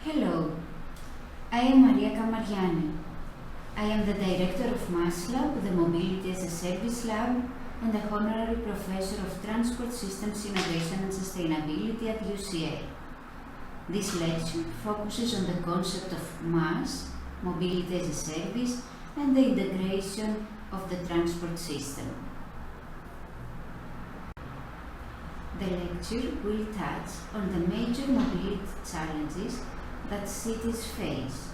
Hello, I am Maria Kamariani. I am the Director of MASLab, the Mobility as a Service Lab, and the Honorary Professor of Transport Systems Innovation and Sustainability at UCL. This lecture focuses on the concept of MaaS, Mobility as a Service, and the integration of the transport system. The lecture will touch on the major mobility challenges that cities face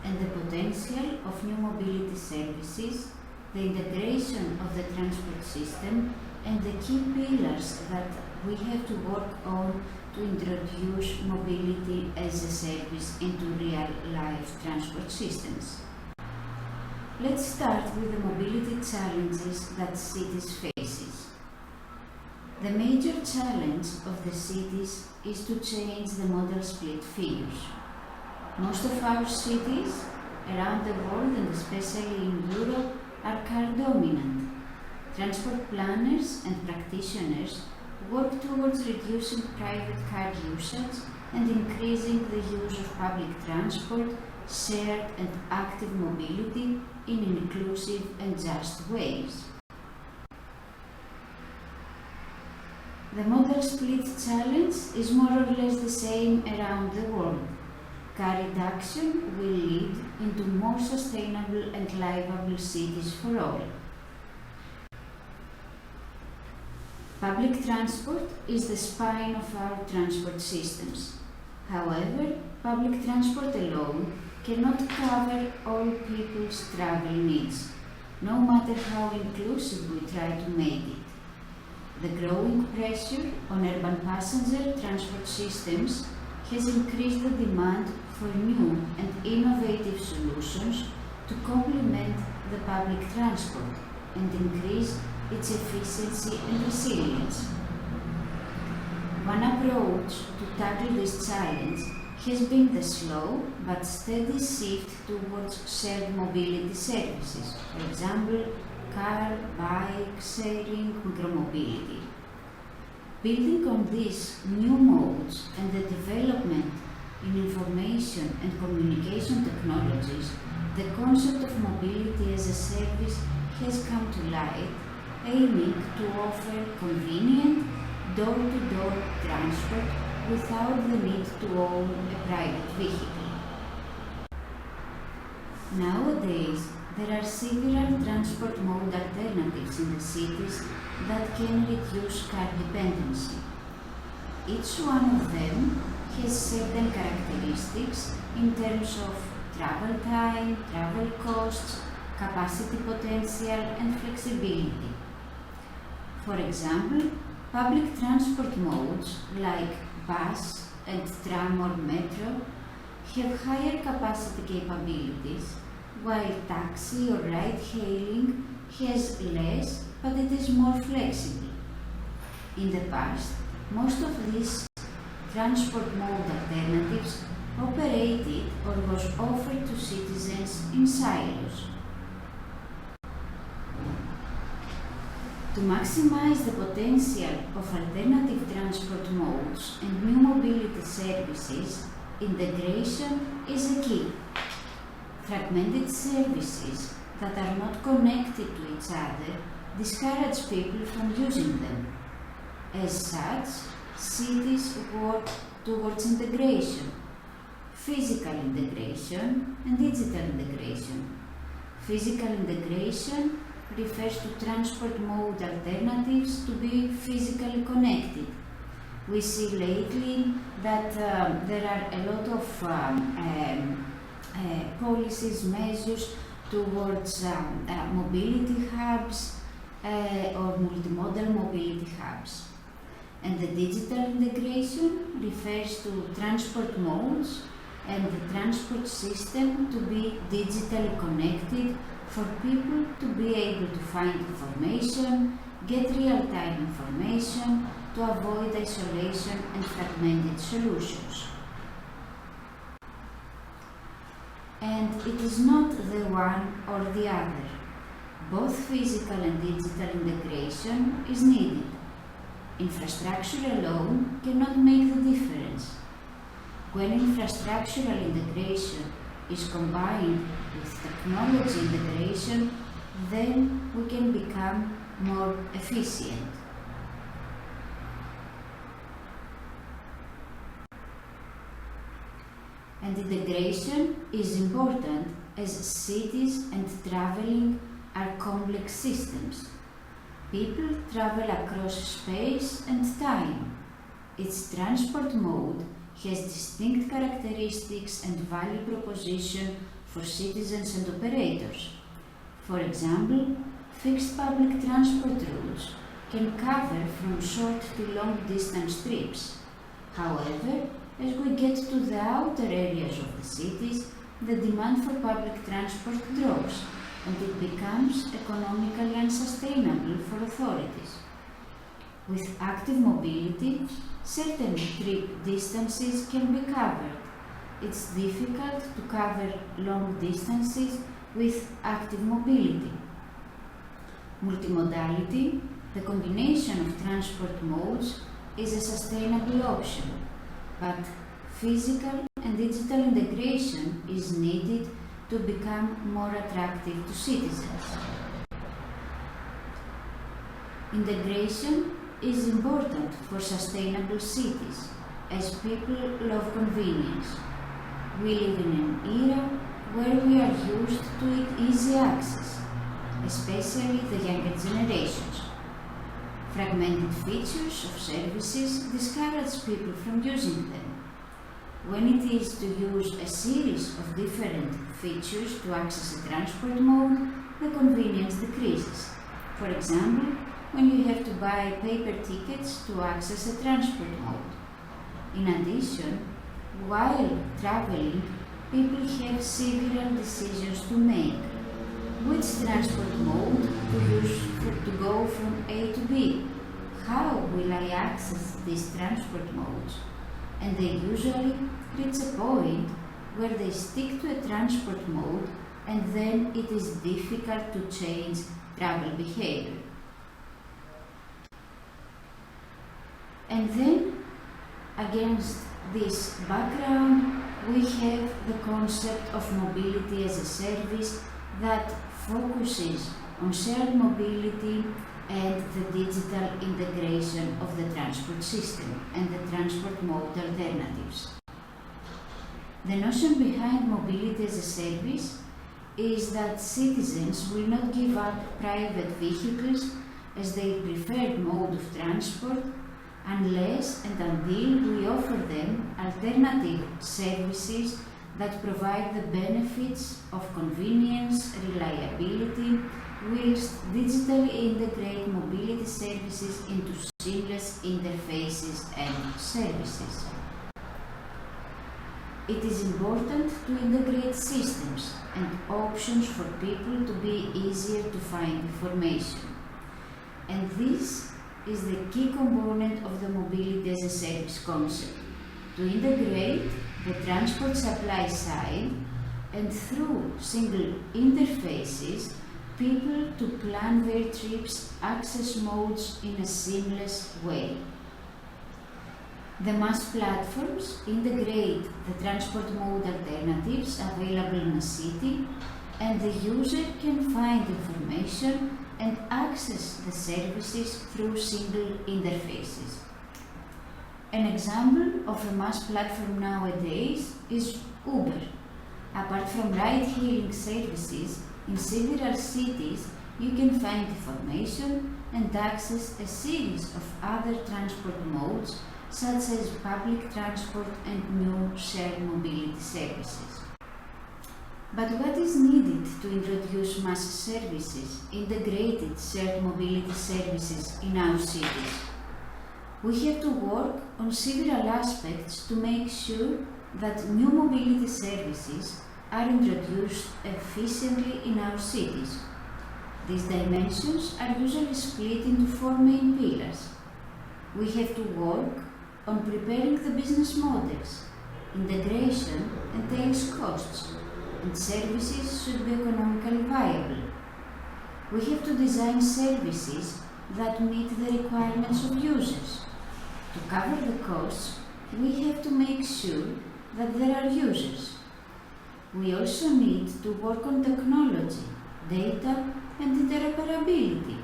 and the potential of new mobility services, the integration of the transport system, and the key pillars that we have to work on to introduce mobility as a service into real-life transport systems. Let's start with the mobility challenges that cities face. The major challenge of the cities is to change the modal split figures. Most of our cities around the world, and especially in Europe, are car dominant. Transport planners and practitioners work towards reducing private car usage and increasing the use of public transport, shared and active mobility in inclusive and just ways. The modal split challenge is more or less the same around the world. Car reduction will lead into more sustainable and livable cities for all. Public transport is the spine of our transport systems. However, public transport alone cannot cover all people's travel needs, no matter how inclusive we try to make it. The growing pressure on urban passenger transport systems has increased the demand for new and innovative solutions to complement the public transport and increase its efficiency and resilience. One approach to tackle this challenge has been the slow but steady shift towards shared mobility services, for example, car, bike, sharing, micromobility. Building on these new modes and the development in information and communication technologies, the concept of mobility as a service has come to light, aiming to offer convenient, door-to-door transport without the need to own a private vehicle. Nowadays, there are several transport mode alternatives in the cities that can reduce car dependency. Each one of them has certain characteristics in terms of travel time, travel costs, capacity potential, and flexibility. For example, public transport modes like bus and tram or metro have higher capacity capabilities, while taxi or ride-hailing has less, but it is more flexible. In the past, most of these transport mode alternatives operated or was offered to citizens in silos. To maximize the potential of alternative transport modes and new mobility services, integration is a key. Fragmented services that are not connected to each other discourage people from using them. As such, cities work towards integration, physical integration and digital integration. Physical integration refers to transport mode alternatives to be physically connected. We see lately that there are a lot of policies, measures towards mobility hubs or multimodal mobility hubs. And the digital integration refers to transport modes and the transport system to be digitally connected for people to be able to find information, get real-time information, to avoid isolation and fragmented solutions. And it is not the one or the other. Both physical and digital integration is needed. Infrastructure alone cannot make the difference. When infrastructural integration is combined with technology integration, then we can become more efficient. And integration is important as cities and traveling are complex systems. People travel across space and time. Its transport mode has distinct characteristics and value proposition for citizens and operators. For example, fixed public transport routes can cover from short to long distance trips. However, as we get to the outer areas of the cities, the demand for public transport drops and it becomes economically unsustainable for authorities. With active mobility, certain trip distances can be covered. It's difficult to cover long distances with active mobility. Multimodality, the combination of transport modes, is a sustainable option, but physical and digital integration is needed to become more attractive to citizens. Integration is important for sustainable cities, as people love convenience. We live in an era where we are used to easy access, especially the younger generations. Fragmented features of services discourage people from using them. When it is to use a series of different features to access a transport mode, the convenience decreases. For example, when you have to buy paper tickets to access a transport mode. In addition, while traveling, people have several decisions to make. Which transport mode to use to go from A to B? How will I access these transport modes? And they usually reach a point where they stick to a transport mode and then it is difficult to change travel behavior. And then, against this background, we have the concept of mobility as a service that focuses on shared mobility and the digital integration of the transport system and the transport mode alternatives. The notion behind mobility as a service is that citizens will not give up private vehicles as their preferred mode of transport unless and until we offer them alternative services that provide the benefits of convenience, reliability, whilst digitally integrate mobility services into seamless interfaces and services. It is important to integrate systems and options for people to be easier to find information. And this is the key component of the mobility as a service concept, to integrate the transport supply side and through single interfaces, people to plan their trips' access modes in a seamless way. The mass platforms integrate the transport mode alternatives available in a city, and the user can find information and access the services through single interfaces. An example of a mass platform nowadays is Uber. Apart from ride-hailing services, in several cities you can find information and access a series of other transport modes such as public transport and new shared mobility services. But what is needed to introduce mass services, integrated shared mobility services in our cities? We have to work on several aspects to make sure that new mobility services are introduced efficiently in our cities. These dimensions are usually split into four main pillars. We have to work on preparing the business models. Integration entails costs, and services should be economically viable. We have to design services that meet the requirements of users. To cover the costs, we have to make sure that there are users. We also need to work on technology, data, and interoperability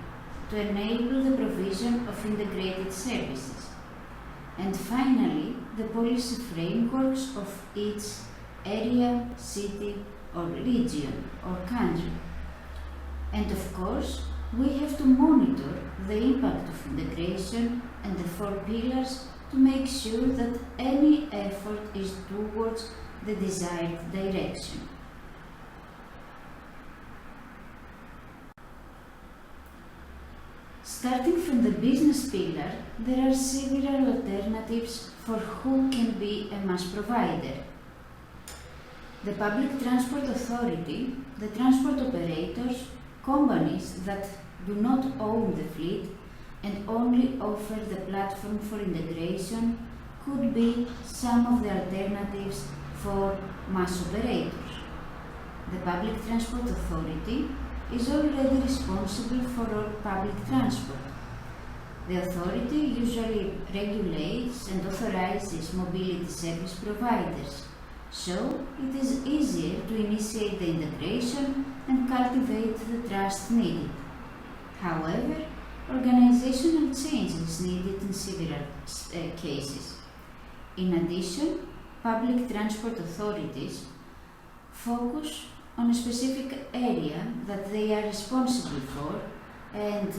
to enable the provision of integrated services. And finally, the policy frameworks of each area, city, or region or country. And of course, we have to monitor the impact of integration and the 4 pillars to make sure that any effort is towards the desired direction. Starting from the business pillar, there are several alternatives for who can be a MaaS provider. The Public Transport Authority, the transport operators, companies that do not own the fleet and only offer the platform for integration could be some of the alternatives for MaaS operators. The Public Transport Authority is already responsible for all public transport. The authority usually regulates and authorizes mobility service providers, so it is easier to initiate the integration and cultivate the trust needed. However, organizational change is needed in several cases. In addition, public transport authorities focus on a specific area that they are responsible for, and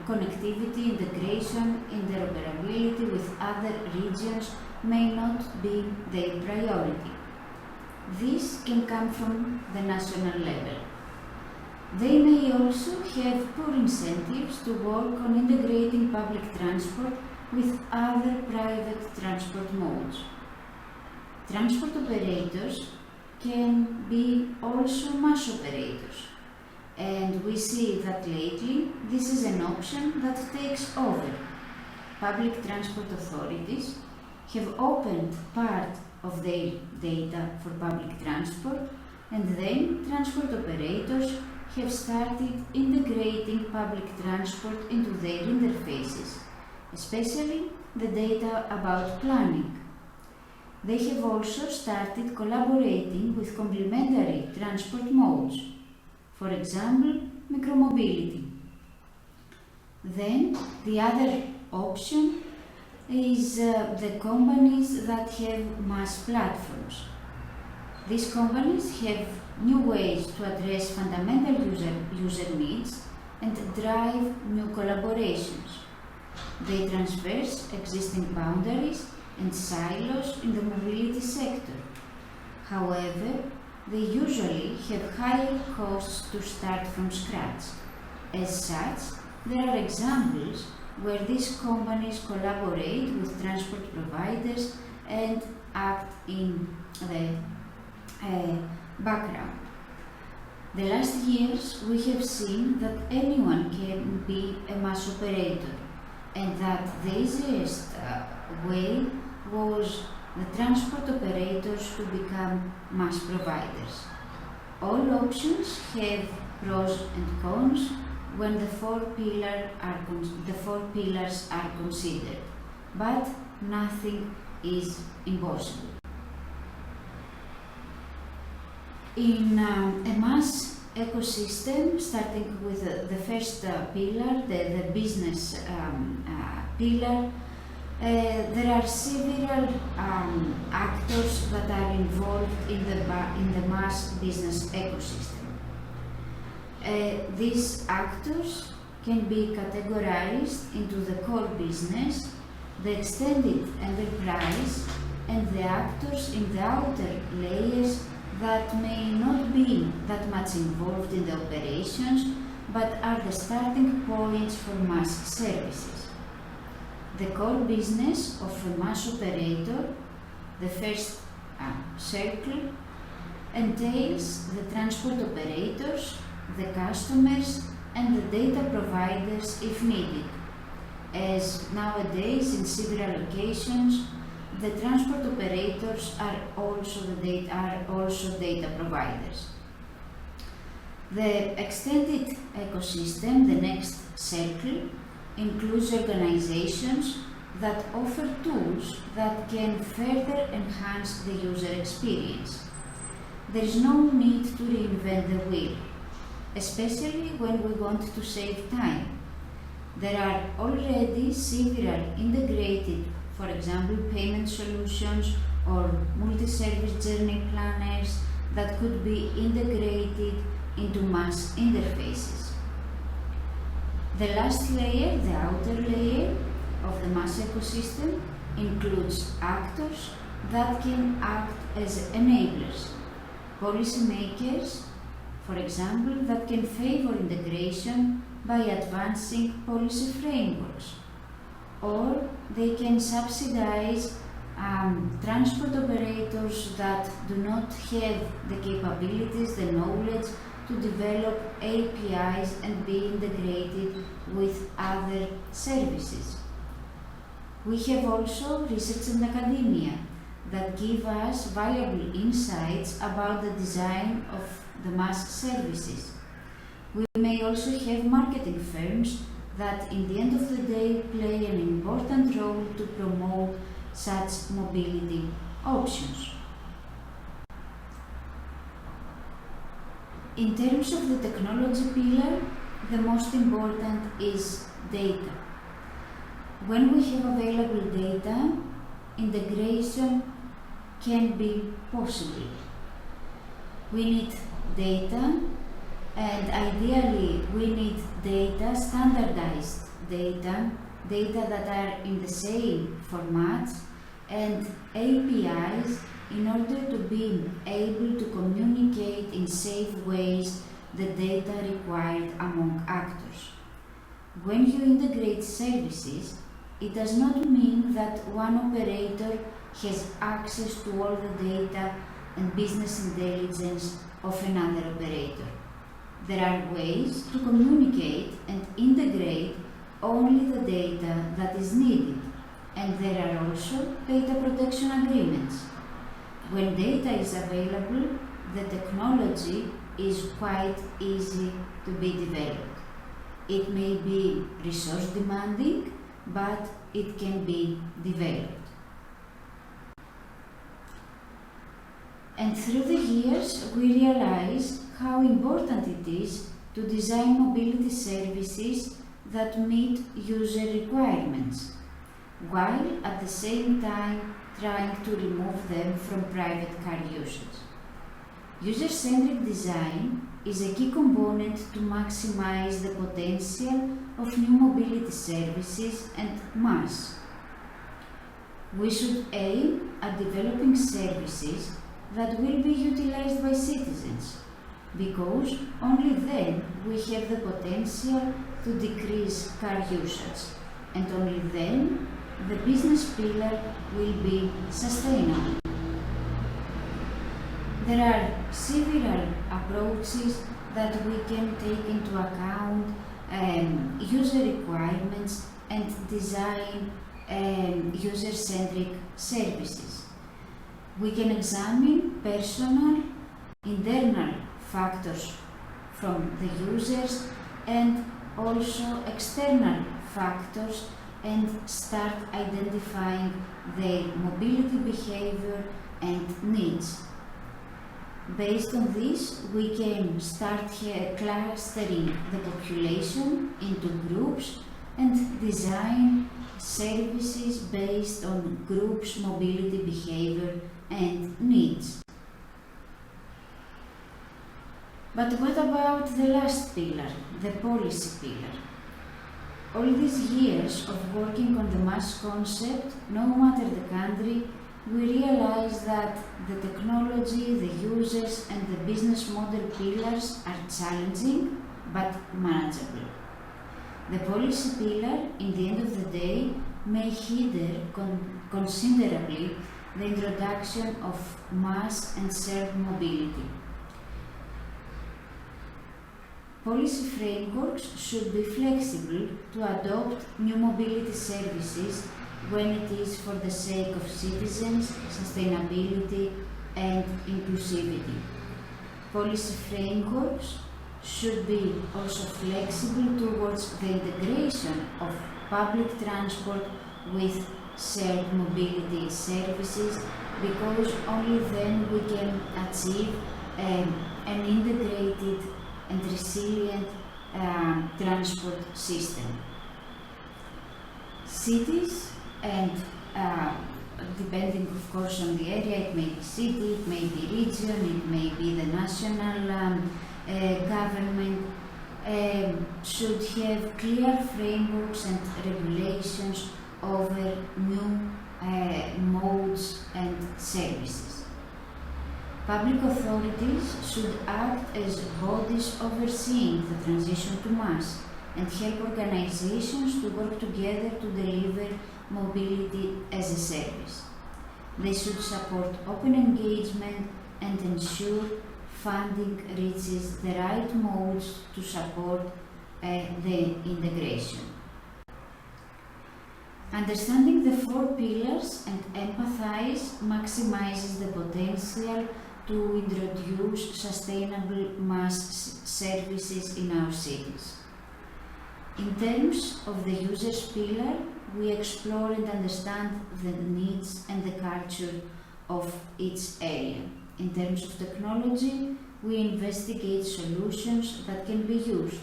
connectivity, integration, interoperability with other regions may not be their priority. This can come from the national level. They may also have poor incentives to work on integrating public transport with other private transport modes. Transport operators can be also MaaS operators, and we see that lately this is an option that takes over. Public transport authorities have opened part of their data for public transport, and then transport operators have started integrating public transport into their interfaces, especially the data about planning. They have also started collaborating with complementary transport modes, for example, micromobility. Then, the other option is the companies that have MaaS platforms. These companies have new ways to address fundamental user needs and drive new collaborations. They transverse existing boundaries and silos in the mobility sector. However, they usually have higher costs to start from scratch. As such, there are examples where these companies collaborate with transport providers and act in the background. The last years, we have seen that anyone can be a MaaS operator, and that the easiest way was the transport operators to become MaaS providers. All options have pros and cons when the four pillars are considered, but nothing is impossible. In a MaaS ecosystem, starting with the first pillar, the business pillar, there are several actors that are involved in the MaaS business ecosystem. These actors can be categorized into the core business, the extended enterprise, and the actors in the outer layers that may not be that much involved in the operations, but are the starting points for MaaS services. The core business of a MaaS operator, the first circle, entails the transport operators, the customers, and the data providers if needed, as nowadays in several locations the transport operators are also data providers. The extended ecosystem, the next circle, includes organizations that offer tools that can further enhance the user experience. There is no need to reinvent the wheel, especially when we want to save time. There are already several integrated, for example, payment solutions or multi-service journey planners that could be integrated into MaaS interfaces. The last layer, the outer layer of the MaaS ecosystem, includes actors that can act as enablers, policymakers, for example, that can favor integration by advancing policy frameworks, or they can subsidize transport operators that do not have the capabilities, the knowledge to develop APIs and be integrated with other services. We have also research and academia that give us valuable insights about the design of the MaaS services. We may also have marketing firms that, in the end of the day, play an important role to promote such mobility options. In terms of the technology pillar, the most important is data. When we have available data, integration can be possible. We need data, and ideally we need data, standardized data that are in the same formats, and APIs in order to be able to communicate in safe ways the data required among actors. When you integrate services, it does not mean that one operator has access to all the data and business intelligence of another operator. There are ways to communicate and integrate only the data that is needed, and there are also data protection agreements. When data is available, the technology is quite easy to be developed. It may be resource demanding, but it can be developed. And through the years, we realize how important it is to design mobility services that meet user requirements, while at the same time trying to remove them from private car usage. User-centric design is a key component to maximize the potential of new mobility services and MaaS. We should aim at developing services that will be utilized by citizens, because only then we have the potential to decrease car usage, and only then the business pillar will be sustainable. There are several approaches that we can take into account user requirements and design user-centric services. We can examine personal, internal factors from the users and also external factors, and start identifying their mobility behavior and needs. Based on this, we can start clustering the population into groups and design services based on groups' mobility behavior and needs. But what about the last pillar, the policy pillar? All these years of working on the MaaS concept, no matter the country, we realize that the technology, the users, and the business model pillars are challenging but manageable. The policy pillar, in the end of the day, may hinder considerably the introduction of MaaS and shared mobility. Policy frameworks should be flexible to adopt new mobility services when it is for the sake of citizens, sustainability, and inclusivity. Policy frameworks should be also flexible towards the integration of public transport with shared mobility services, because only then we can achieve an integrated and resilient transport system. Cities, and depending of course on the area, it may be city, it may be region, it may be the national government, should have clear frameworks and regulations over new modes and services. Public authorities should act as bodies overseeing the transition to MaaS and help organizations to work together to deliver mobility as a service. They should support open engagement and ensure funding reaches the right modes to support the integration. Understanding the 4 pillars and empathize maximizes the potential to introduce sustainable MaaS services in our cities. In terms of the users pillar, we explore and understand the needs and the culture of each area. In terms of technology, we investigate solutions that can be used.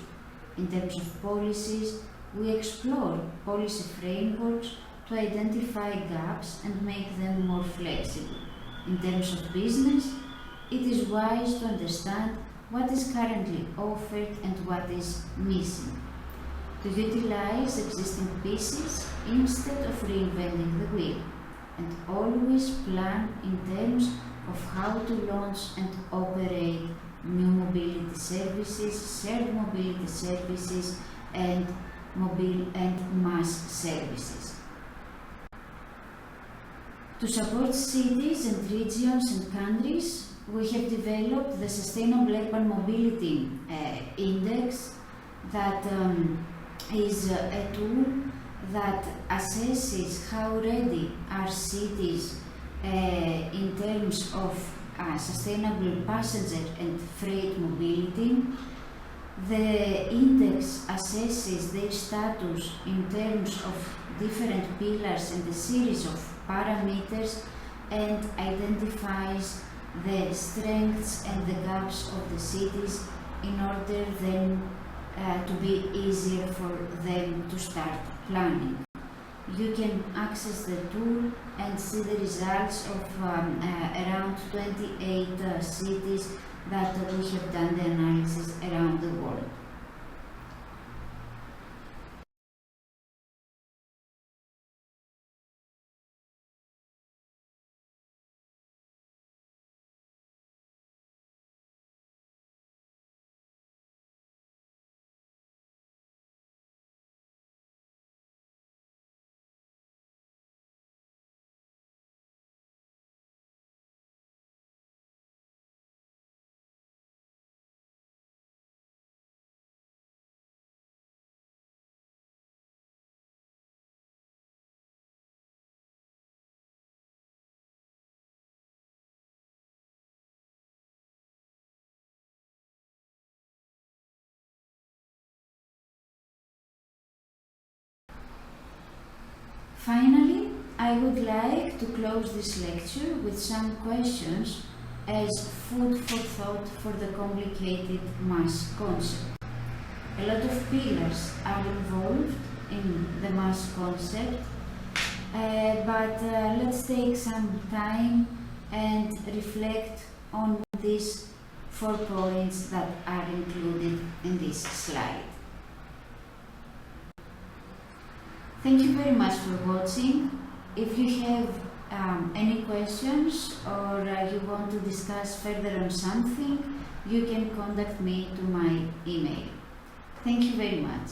In terms of policies, we explore policy frameworks to identify gaps and make them more flexible. In terms of business, it is wise to understand what is currently offered and what is missing, to utilize existing pieces instead of reinventing the wheel, and always plan in terms of how to launch and operate new mobility services, shared mobility services, and MaaS services. To support cities and regions and countries, we have developed the Sustainable Urban Mobility Index, that is a tool that assesses how ready are cities in terms of sustainable passenger and freight mobility. The index assesses their status in terms of different pillars and a series of parameters, and identifies the strengths and the gaps of the cities in order then to be easier for them to start planning. You can access the tool and see the results of around 28 cities that we have done the analysis around the world. Finally, I would like to close this lecture with some questions as food for thought for the complicated MaaS concept. A lot of pillars are involved in the MaaS concept, but let's take some time and reflect on these 4 points that are included in this slide. Thank you very much for watching. If you have any questions or you want to discuss further on something, you can contact me to my email. Thank you very much.